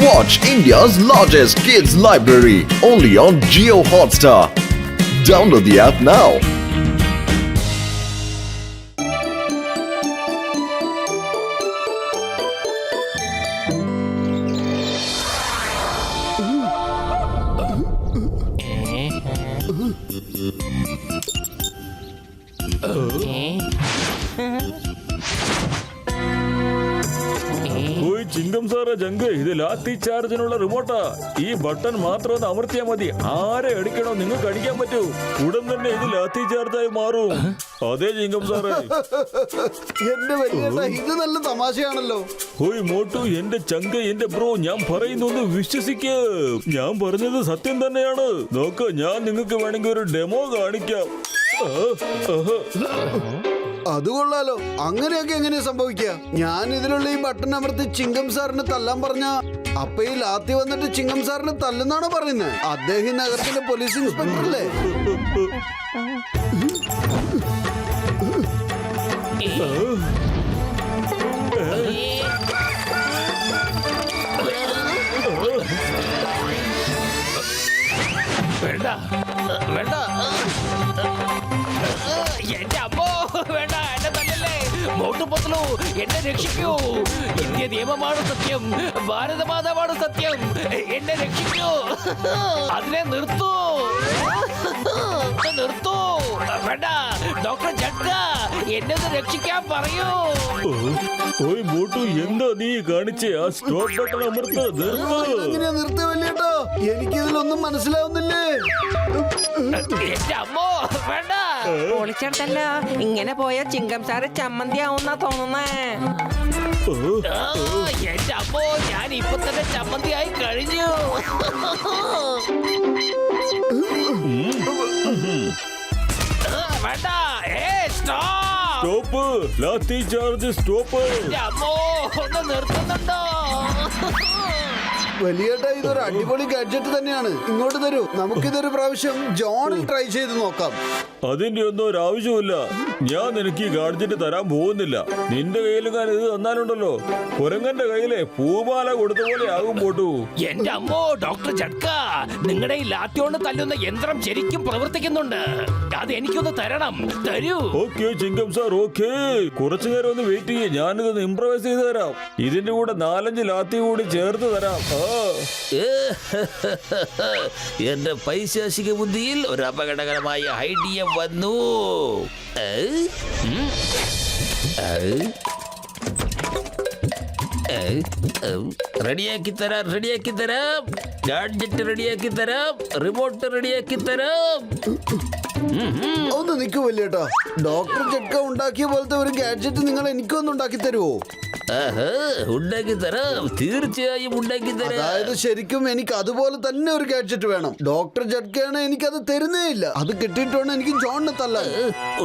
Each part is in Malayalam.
Watch India's largest kids library only on Jio Hotstar. Download the app now. ചിങ്കം സാറേ ജങ്ക് ഇത് ലാത്തി ചാർജിനുള്ള റിമോട്ടാ. ഈ ബട്ടൺ മാത്രം ഒന്ന് അമർത്തിയാ മതി. ആരെ അടിക്കണോ നിങ്ങൾക്ക് അടിക്കാൻ പറ്റൂ. ഉടൻ തന്നെ ഇത് ലാത്തി ചാർജായി മാറും. അതെ ചിങ്കം സാറേ. എന്റെ വലിയ ഇത് നല്ല തമാശയാണല്ലോ. ഹോയ് മോട്ടു, എന്റെ ചങ്ക്, എന്റെ ബ്രോ, ഞാൻ പറയുന്നൊന്ന് വിശ്വസിക്ക്. ഞാൻ പറഞ്ഞത് സത്യം തന്നെയാണ്. നോക്ക്, ഞാൻ നിങ്ങൾക്ക് വേണമെങ്കിൽ ഒരു ഡെമോ കാണിക്കാം. അത് കൊള്ളാലോ. അങ്ങനെയൊക്കെ എങ്ങനെയാ സംഭവിക്കുക? ഞാൻ ഇതിലുള്ള ഈ ബട്ടൺ അമർത്തി ചിങ്കം സാറിന് തല്ലാൻ പറഞ്ഞ അപ്പൊ ഈ ലാത്തി വന്നിട്ട് ചിങ്കം സാറിന് തല്ലെന്നാണോ പറയുന്നത്? അദ്ദേഹം ഈ നഗരത്തിന്റെ പോലീസ് ഇൻസ്പെക്ടർ അല്ലേ? വേണ്ട വേണ്ട, എന്റെ അമ്മോ വേണ്ട, എന്നെ തല്ലല്ലേ. മോട്ടു പത്ലു, എന്നെ രക്ഷിക്കൂ. ഇന്ത്യ നിയമമാണ് സത്യം, ഭാരതമാതാവാണ് സത്യം. എന്നെ രക്ഷിക്കൂ. അതിനെ നിർത്തൂ, നിർത്തൂ. വേണ്ട ഡോക്ടർ ജഡ്ക, എന്നെ ഒന്ന് രക്ഷിക്കാൻ പറയൂ. ഓയ് മോട്ടു, എന്താ നീ കാണിച്ചേ? ആ സ്റ്റോപ്പ് ബട്ടൺ അമർത്ത്. എങ്ങനെയാ നിർത്തി വലിയേട്ടോ? എനിക്കിതിലൊന്നും മനസ്സിലാവുന്നില്ലേ? എന്റെ അമ്മോ വേണ്ട. പൊളിച്ചെടുത്തല്ലോ. ഇങ്ങനെ പോയ ചിങ്കം സാറ് ചമ്മന്തി ആവുന്നാ തോന്നുന്നേ. എന്റെ അമ്മോ, ഞാൻ ഇപ്പൊ തന്നെ ചമ്മന്തിയായി കഴിഞ്ഞു. വേണ്ട, സ്റ്റോപ്പ്, ലാത്തി ചാർജ് സ്റ്റോപ്പ്. എന്റെ അമ്മോ, ഒന്ന് നിർത്തുന്നുണ്ടോ? വലിയേട്ടാ, ഇതൊരു അടിപൊളി ഗാഡ്ജറ്റ് തന്നെയാണ്. ഇങ്ങോട്ട് തരൂ, നമുക്കിതൊരു പ്രാവശ്യം ജോണിൽ ട്രൈ ചെയ്ത് നോക്കാം. അതിന്റെ ഒന്നും ഒരു ആവശ്യമില്ല. ഞാൻ നിനക്ക് ഈ ഗാഡ്ജറ്റ് തരാൻ പോകുന്നില്ല. നിന്റെ കയ്യിൽ ഞാൻ ഇത് തന്നാലുണ്ടല്ലോ, കുരങ്ങന്റെ കയ്യിലെ പൂമാല കൊടുത്ത പോലെ ആകും പോട്ടു. എന്റെ അമ്മോ ഡോക്ടർ ജഡ്ക, നിങ്ങളുടെ ഈ ലാത്തിയോണ്ട് തല്ലുന്ന യന്ത്രം ശരിക്കും പ്രവർത്തിക്കുന്നുണ്ട്. അത് എനിക്കൊന്ന് തരണം. തരൂ. Okay ചിങ്കം sir, okay. കുറച്ചു നേരം ഒന്ന് വെയിറ്റ് ചെയ്യേ, ഞാനിതൊന്ന് ഇംപ്രവൈസ് ചെയ്ത് തരാം. ഇതിന്റെ കൂടെ 4-5 ലാത്തി കൂടി ചേർത്ത് തരാം. എന്റെ പൈശാചിക ബുദ്ധിയിൽ ഒരു അപകടകരമായ ഐഡിയ വന്നു. റെഡിയാക്കി തരാം, റെഡിയാക്കി തരാം. ഗാഡ്ജറ്റ് റെഡിയാക്കി തരാം, റിമോട്ട് റെഡിയാക്കി തരാം. ഒന്ന് നിൽക്കൂ വലിയേട്ടാ. ഡോക്ടർ ജഡ്ക ഉണ്ടാക്കിയ പോലത്തെ ഒരു ഗാഡ്ജറ്റ് നിങ്ങൾ എനിക്കൊന്ന് ഉണ്ടാക്കി തരുമോ? ഉണ്ടാക്കി തരാം, തീർച്ചയായും ഉണ്ടാക്കി തരാം. അതായത് ശരിക്കും എനിക്ക് അതുപോലെ തന്നെ ഒരു ഗാഡ്ജറ്റ് വേണം. ഡോക്ടർ ജഡ്കയാണ് എനിക്കത് തരുന്നേ ഇല്ല. അത് കിട്ടിയിട്ടാണ് എനിക്ക് ജോണിനെ തല്ലാൻ.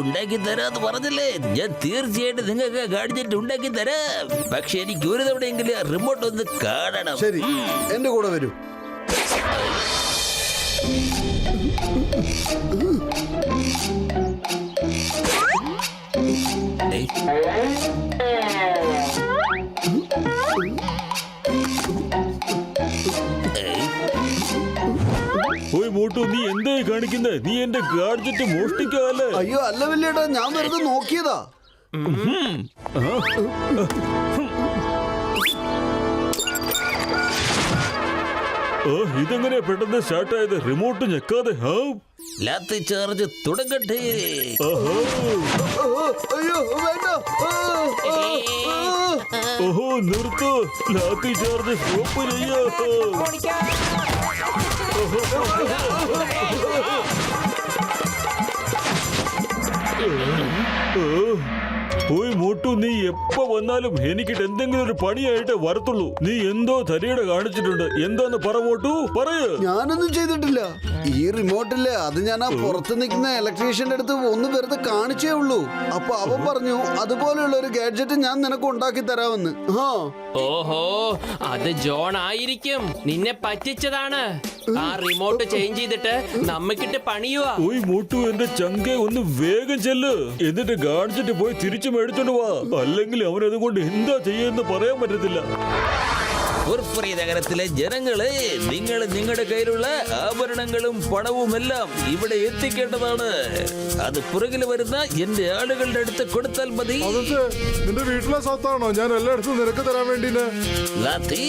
ഉണ്ടാക്കി തരാന്ന് പറഞ്ഞില്ലേ, ഞാൻ തീർച്ചയായിട്ടും നിങ്ങൾക്ക് ഗാഡ്ജറ്റ് ഉണ്ടാക്കി തരാം. പക്ഷെ എനിക്ക് ഒരു തവണയെങ്കിലും റിമോട്ട് ഒന്ന് കാണണം. ശരി, എന്റെ കൂടെ വരൂ. ഓയ് മോട്ടു, നീ എന്തായി കാണിക്കുന്നത്? നീ എന്റെ ഗാഡ്ജറ്റ് മോഷ്ടിക്കാല്ലേ? അയ്യോ അല്ല വലിയേട്ടാ, ഞാൻ വെറുതെ നോക്കിയതാ. ഇതെങ്ങനെയാ പെട്ടെന്ന് സ്റ്റാർട്ട് ആയത്? റിമോട്ട് ഞെക്കാതെ. ലാത്തി ചാർജ് തുടങ്ങട്ടെ. അയ്യോ വേണ്ട. ഓഹോ, നിർത്തോ. ലാത്തി ചാർജ് സ്റ്റോപ്പ് ചെയ്യാ. ഓയ് മോട്ടു, നീ എപ്പോ വന്നാലും എനിക്കിട്ട് എന്തെങ്കിലും ഒരു പണിയായിട്ട് വരത്തുള്ളൂ. നീ എന്തോ തരിയുടെ കാണിച്ചിട്ടുണ്ട്. എന്തോന്ന് പറ മോട്ടു, പറയൂ. ഞാനൊന്നും ചെയ്തിട്ടില്ല. ഈ റിമോട്ടില്ലേ, അത് ഞാൻ ആ പുറത്ത് നിൽക്കുന്ന ഇലക്ട്രീഷ്യന്റെ അടുത്ത് ഒന്ന് വെറുതെ കാണിച്ചേ ഉള്ളൂ. അപ്പൊ അവൻ പറഞ്ഞു അതുപോലെയുള്ള ഒരു ഗാഡ്ജറ്റ് ഞാൻ നിനക്ക് ഉണ്ടാക്കി തരാമെന്ന്. ഓഹോ, അത് ജോൺ ആയിരിക്കും. നിന്നെ പറ്റിച്ചതാണ്. ആ റിമോട്ട് ചേഞ്ച് ചെയ്തിട്ട് നമ്മക്കിട്ട് പണിയുവാ. ഓയ് മോട്ടു, എന്റെ ചങ്കെ ഒന്ന് വേഗം ചെല്ല്. എന്നിട്ട് ഗാഡ്ജറ്റ് പോയി തിരിച്ചു മേടിച്ചോണ്ട് വാ. അല്ലെങ്കിൽ അവനതുകൊണ്ട് എന്താ ചെയ്യുമെന്ന് പറയാൻ പറ്റത്തില്ല. ഫുർഫുറി നഗരത്തിലെ ജനങ്ങളെ, നിങ്ങൾ നിങ്ങളുടെ കയ്യിലുള്ള ആഭരണങ്ങളും പണവും എല്ലാം ഇവിടെ എത്തിക്കേണ്ടതാണ്. അത് പുറകിൽ വരുന്ന എന്റെ ആളുകളുടെ അടുത്ത് കൊടുത്താൽ മതി. നിന്റെ വീട്ടിലെ സ്വത്താണോ ഞാൻ എല്ലായിടത്തും നിനക്ക് തരാൻ വേണ്ടിട്ട്? ലാത്തി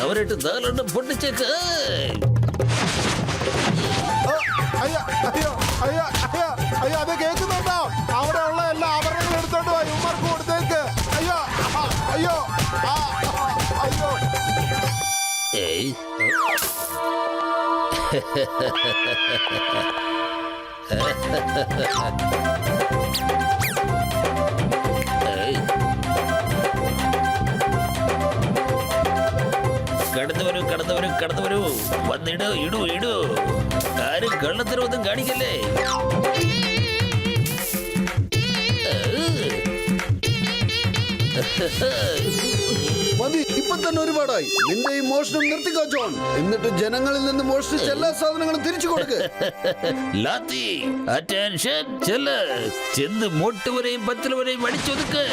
അവരിട്ട് നാലെണ്ണം പൊട്ടിച്ചേക്ക്. അയ്യോ അയ്യോ അയ്യോ അയ്യോ അയ്യോ അത് കേൾക്കുന്നുണ്ടോ? അവിടെ ഉള്ള എല്ലാ ആഭരണങ്ങളും എടുത്തോണ്ട് പോയി ഉമ്മർക്ക് കൊടുത്തേക്ക്. അയ്യോ അയ്യോ അയ്യോ. ഏയ് കടന്നു വരൂ വന്നിടൂ, ഇടൂ. ആരും കള്ളത്തരവൊന്നും കാണിക്കല്ലേ. മതി, ഇപ്പൊ തന്നെ ഒരുപാടായി. നിന്റെ ഈ മോഷണം നിർത്തിക്കോ ജോൺ. എന്നിട്ട് ജനങ്ങളിൽ നിന്ന് മോഷ്ടിച്ച എല്ലാ സാധനങ്ങളും തിരിച്ചു കൊടുക്ക്. ലാത്തി അറ്റൻഷൻ, ചെന്ന് മോട്ടുവരെയും പത്തിലുവരെയും അടിച്ചൊതുക്ക്.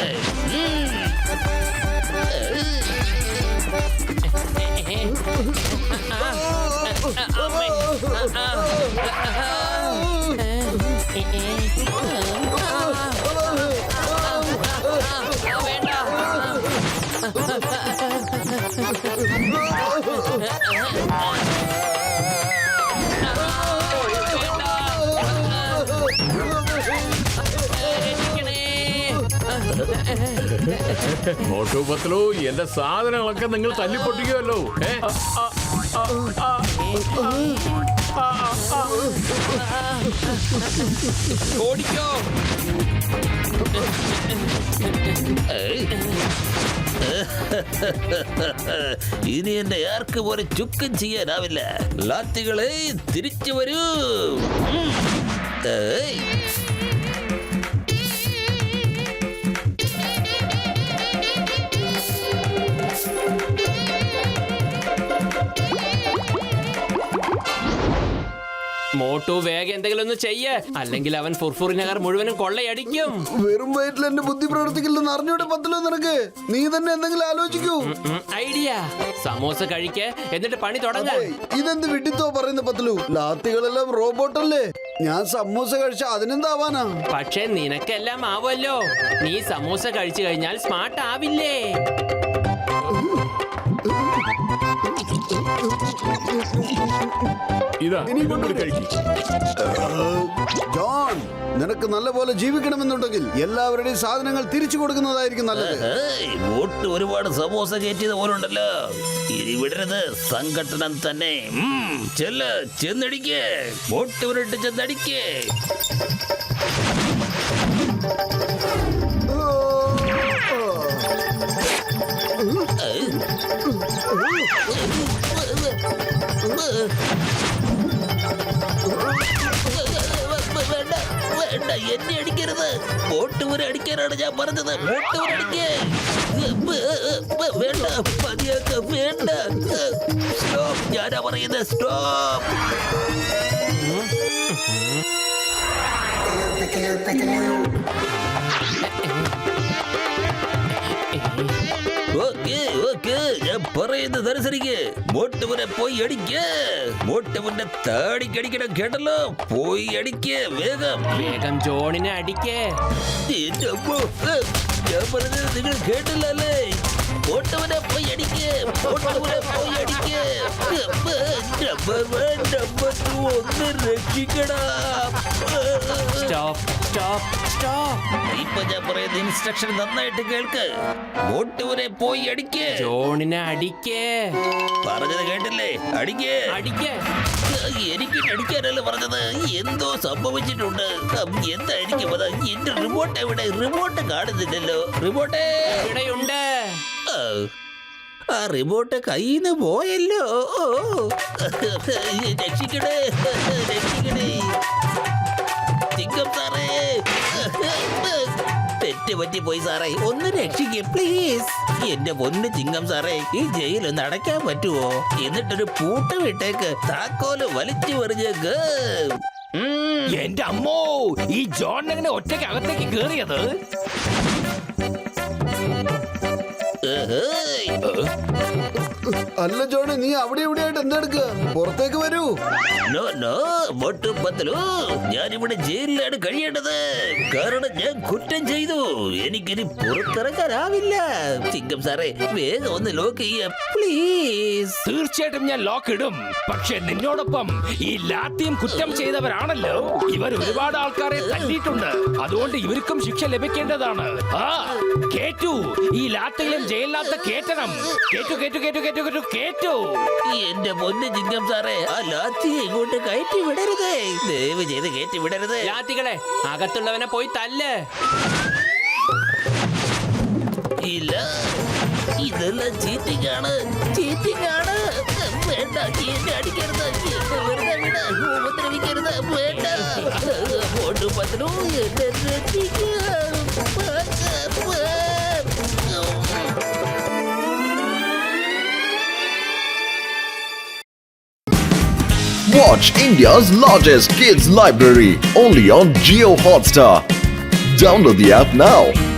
മോട്ടു പത്ലു, എന്റെ സാധനങ്ങളൊക്കെ നിങ്ങൾ തല്ലിപ്പൊട്ടിക്കുമല്ലോ. ഓടിക്കോ. ഇനി എന്നെ ആർക്കും ഒരു ചുക്കും ചെയ്യാനാവില്ല. ലാത്തികളെ തിരിച്ചു വരൂ. മോട്ടു വേഗം എന്തെങ്കിലും ഒന്ന് ചെയ്യ്, അല്ലെങ്കിൽ അവൻ ഫുർഫുറി നഗർ മുഴുവനും കൊള്ളയടിക്കും. വെറും വയറ്റിൽ എന്റെ ബുദ്ധി പ്രവർത്തിക്കില്ലെന്ന് അറിഞ്ഞൂടെ പത്തലോ നിനക്ക്? നീ തന്നെ എന്തെങ്കിലും ആലോചിക്കൂ. ഐഡിയ, സമോസ കഴിക്ക്, എന്നിട്ട് പണി തുടങ്ങാം. ഇതെന്ത് വിഡിത്തോ പറയുന്ന പത്തലു? ലാത്തികളെല്ലാം റോബോട്ടല്ലേ? ഞാൻ സമൂസ കഴിച്ച അതിനെന്താവാനാ? പക്ഷെ നിനക്കെല്ലാം ആവുമല്ലോ. നീ സമോസ കഴിച്ചു കഴിഞ്ഞാൽ സ്മാർട്ട് ആവില്ലേ? ഇതാ ഇതൊന്നും കഴിക്കും. ജോൺ, നിനക്ക് നല്ലപോലെ ജീവിക്കണമെന്നുണ്ടെങ്കിൽ എല്ലാവരുടെയും സാധനങ്ങൾ തിരിച്ചു കൊടുക്കുന്നതായിരിക്കും നല്ലത്. വോട്ട് ഒരുപാട് സമോസ കയറ്റിയത് പോലുണ്ടല്ലോ. ഇനി വിടരുത്, സംഘടനം തന്നെ. ചെന്നടിക്ക്, വോട്ട് ഉരുട്ട് ചെന്നടിക്ക്. വേണ്ട, എന്നെ അടിക്കരുത്. വോട്ട് അടിക്കാനാണ് ഞാൻ പറഞ്ഞത്. വോട്ട് അടിക്കേ. വേണ്ട, മതിയാക്ക, വേണ്ട. സ്റ്റോപ്പ്, ഞാനാ പറയുന്നത്. സ്റ്റോപ്പ്. ഓക്കെ, ഞാൻ പറയുന്നത് അനുസരിക്ക്. മോട്ടുവിനെ പോയി അടിക്ക്. മോട്ടുവിന്റെ താടിക്കടിക്കണം, കേട്ടല്ലോ? പോയി അടിക്ക്, വേഗം വേഗം ജോണിനെ അടിക്കേ. ഞാൻ പറഞ്ഞത് നിങ്ങൾ കേട്ടില്ലല്ലേ? മോട്ടുവിനെ പോയി അടിക്ക്, മോട്ടുവിനെ പോയി അടിക്ക്. നമ്പർ 1, നമ്പർ 2 ഒന്ന് രക്ഷിക്കടാ. Stop stop stop. ഇപ്പൊ ഞാൻ പറയുന്ന ഇൻസ്ട്രക്ഷൻ നന്നായിട്ട് കേൾക്ക്. മോട്ടുവിനെ പോയി അടിക്ക്. ജോണിനെ അടിക്കേ. പറഞ്ഞത് കേട്ടില്ലേ? അടിക്കേ. അടിക്കേ. എനിക്ക് അടിക്കാനല്ല പറഞ്ഞത്. എന്തോ സംഭവിച്ചിട്ടുണ്ട്. എന്തായിരിക്കും അത്? എന്റെ റിമോട്ട് എവിടെ? റിമോട്ട് കാണുന്നില്ലല്ലോ. റിമോട്ടേ ഇവിടെയുണ്ട്. ആ റിമോട്ട് കയ്യിന്ന് പോയല്ലോ. രക്ഷിക്കണേ, രക്ഷിക്കണേ. ചിങ്കം സാറേ, തെറ്റ് പറ്റിപ്പോയി സാറേ, ഒന്ന് രക്ഷിക്കേ പ്ലീസ്. എന്റെ പൊന്ന് ചിങ്കം സാറേ, ഈ ജയിലൊന്ന് അടയ്ക്കാൻ പറ്റുമോ? എന്നിട്ടൊരു പൂട്ട് വിട്ടേക്ക്, താക്കോല് വലിച്ചു എറിഞ്ഞേക്ക്. എന്റെ അമ്മോ, ഈ ജോൺ എങ്ങനെ ഒറ്റയ്ക്ക് അകത്തേക്ക് കേറിയത്? അല്ല ജോണി, നീ അവിടെ ഇവിടെ ആയിട്ട് എന്തെടുക്കുക? പുറത്തേക്ക് വരൂ. മോട്ടു പത്ലു, ഞാനിവിടെ ജയിലിലാണ് കഴിയേണ്ടത്. കാരണം ഞാൻ കുറ്റം ചെയ്തു. എനിക്കിനി പുറത്തിറങ്ങാനാവില്ല. ചിങ്കം സാറേ, വേഗം ഒന്ന് ലോക്ക് ചെയ്യാം പ്ലീസ്. തീർച്ചയായിട്ടും ഞാൻ ലോക്ക് ഇടും. പക്ഷെ നിന്നോടൊപ്പം ഈ ലാത്തിയും കുറ്റം ചെയ്തവരാണല്ലോ. ഇവർ ഒരുപാട് ആൾക്കാരെ തല്ലിയിട്ടുണ്ട്. അതുകൊണ്ട് ഇവർക്കും ശിക്ഷ ലഭിക്കേണ്ടതാണ്. കേറ്റു, ഈ ലാത്തയിലും ജയിലിനകത്ത് കേറ്റണം. കേറ്റു കേറ്റു കേറ്റു കേറ്റു കേറ്റു കേറ്റു. എന്റെ പൊന്ന് ചിങ്കം സാറേ, ആ ലാത്തിയെ ഇങ്ങോട്ട് കയറ്റി വിടരുതേ. ദയവ് ചെയ്ത് കയറ്റി വിടരുത്. ലാത്തികളെ, അകത്തുള്ളവനെ പോയി തല്ല്. ഇല്ല, ഇതെല്ലാം ചീറ്റിംഗ് ആണ്. ചീറ്റിംഗ് ആണ്. വേണ്ട, എന്നെ അടിക്കരുത്. എന്നെ വെറുതെ വിട്. ഉപദ്രവിക്കരുത്. വേണ്ട. മോട്ടു പത്ലു, എന്നെ രക്ഷിക്കുക. Watch India's largest kids library only on Geo Hotstar. Download the app now.